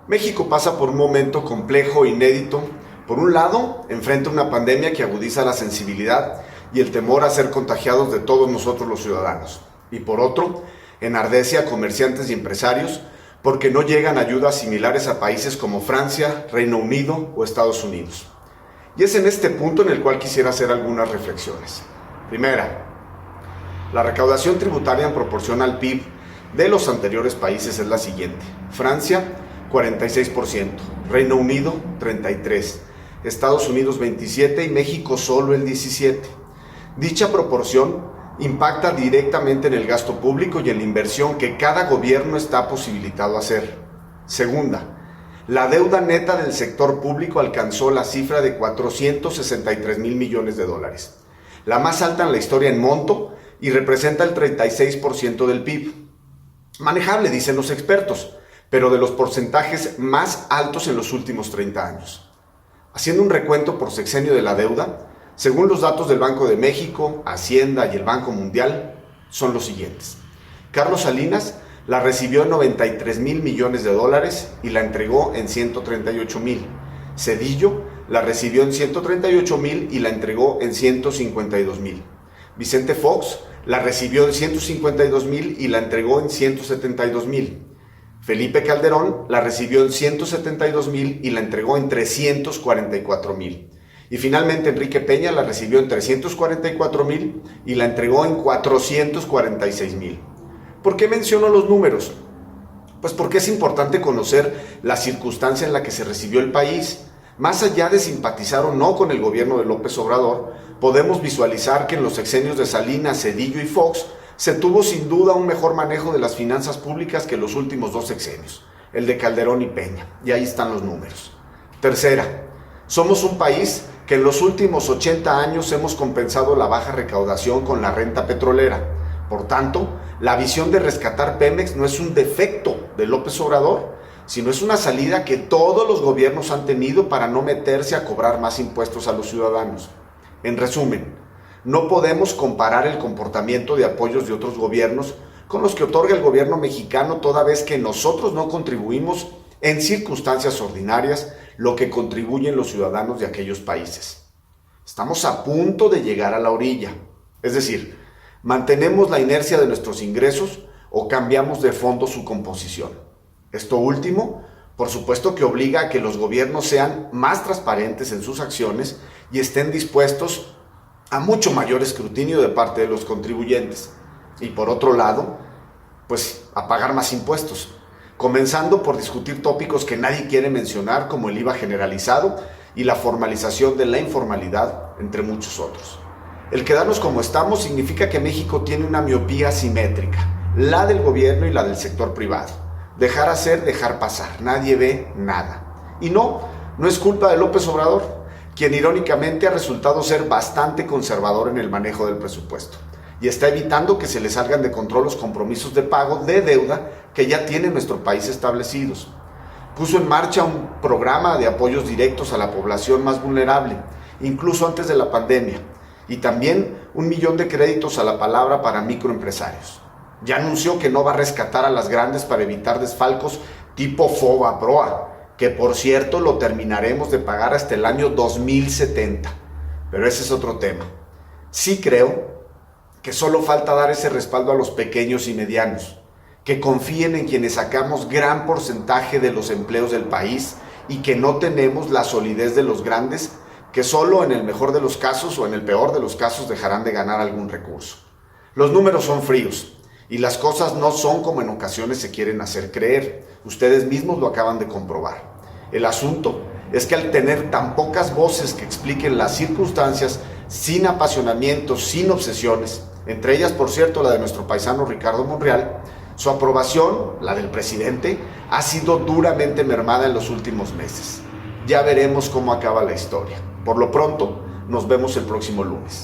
México pasa por un momento complejo e inédito. Por un lado, enfrenta una pandemia que agudiza la sensibilidad y el temor a ser contagiados de todos nosotros los ciudadanos. Y por otro, enardece a comerciantes y empresarios porque no llegan ayudas similares a países como Francia, Reino Unido o Estados Unidos. Y es en este punto en el cual quisiera hacer algunas reflexiones. Primera, la recaudación tributaria en proporción al PIB de los anteriores países es la siguiente: Francia, 46%, Reino Unido, 33%, Estados Unidos, 27% y México solo el 17%. Dicha proporción impacta directamente en el gasto público y en la inversión que cada gobierno está posibilitado a hacer. Segunda, la deuda neta del sector público alcanzó la cifra de 463,000 millones de dólares, la más alta en la historia en monto y representa el 36% del PIB. Manejable, dicen los expertos, pero de los porcentajes más altos en los últimos 30 años. Haciendo un recuento por sexenio de la deuda, según los datos del Banco de México, Hacienda y el Banco Mundial, son los siguientes. Carlos Salinas la recibió en 93,000 millones de dólares y la entregó en 138,000. Zedillo la recibió en 138,000 y la entregó en 152,000. Vicente Fox la recibió en 152,000 y la entregó en 172,000. Felipe Calderón la recibió en 172,000 y la entregó en 344,000. Y finalmente Enrique Peña la recibió en 344,000 y la entregó en 446,000. ¿Por qué menciono los números? Pues porque es importante conocer la circunstancia en la que se recibió el país. Más allá de simpatizar o no con el gobierno de López Obrador, podemos visualizar que en los sexenios de Salinas, Zedillo y Fox se tuvo sin duda un mejor manejo de las finanzas públicas que los últimos dos sexenios, el de Calderón y Peña, y ahí están los números. Tercera, somos un país que en los últimos 80 años hemos compensado la baja recaudación con la renta petrolera. Por tanto, la visión de rescatar Pemex no es un defecto de López Obrador, sino es una salida que todos los gobiernos han tenido para no meterse a cobrar más impuestos a los ciudadanos. En resumen, no podemos comparar el comportamiento de apoyos de otros gobiernos con los que otorga el gobierno mexicano, toda vez que nosotros no contribuimos en circunstancias ordinarias lo que contribuyen los ciudadanos de aquellos países. Estamos a punto de llegar a la orilla, es decir, ¿mantenemos la inercia de nuestros ingresos o cambiamos de fondo su composición? Esto último, por supuesto que obliga a que los gobiernos sean más transparentes en sus acciones y estén dispuestos a mucho mayor escrutinio de parte de los contribuyentes. Y por otro lado, pues a pagar más impuestos, comenzando por discutir tópicos que nadie quiere mencionar, como el IVA generalizado y la formalización de la informalidad, entre muchos otros. El quedarnos como estamos significa que México tiene una miopía simétrica, la del gobierno y la del sector privado. Dejar hacer, dejar pasar, nadie ve nada. Y no es culpa de López Obrador, quien irónicamente ha resultado ser bastante conservador en el manejo del presupuesto y está evitando que se le salgan de control los compromisos de pago de deuda que ya tiene nuestro país establecidos. Puso en marcha un programa de apoyos directos a la población más vulnerable, incluso antes de la pandemia, y también 1 millón de créditos a la palabra para microempresarios. Ya anunció que no va a rescatar a las grandes para evitar desfalcos tipo FOBA-PROA, que por cierto lo terminaremos de pagar hasta el año 2070. Pero ese es otro tema. Sí creo que solo falta dar ese respaldo a los pequeños y medianos, que confíen en quienes sacamos gran porcentaje de los empleos del país y que no tenemos la solidez de los grandes, que solo en el mejor de los casos o en el peor de los casos dejarán de ganar algún recurso. Los números son fríos y las cosas no son como en ocasiones se quieren hacer creer. Ustedes mismos lo acaban de comprobar. El asunto es que al tener tan pocas voces que expliquen las circunstancias, sin apasionamientos, sin obsesiones, entre ellas, por cierto, la de nuestro paisano Ricardo Monreal, su aprobación, la del presidente, ha sido duramente mermada en los últimos meses. Ya veremos cómo acaba la historia. Por lo pronto, nos vemos el próximo lunes.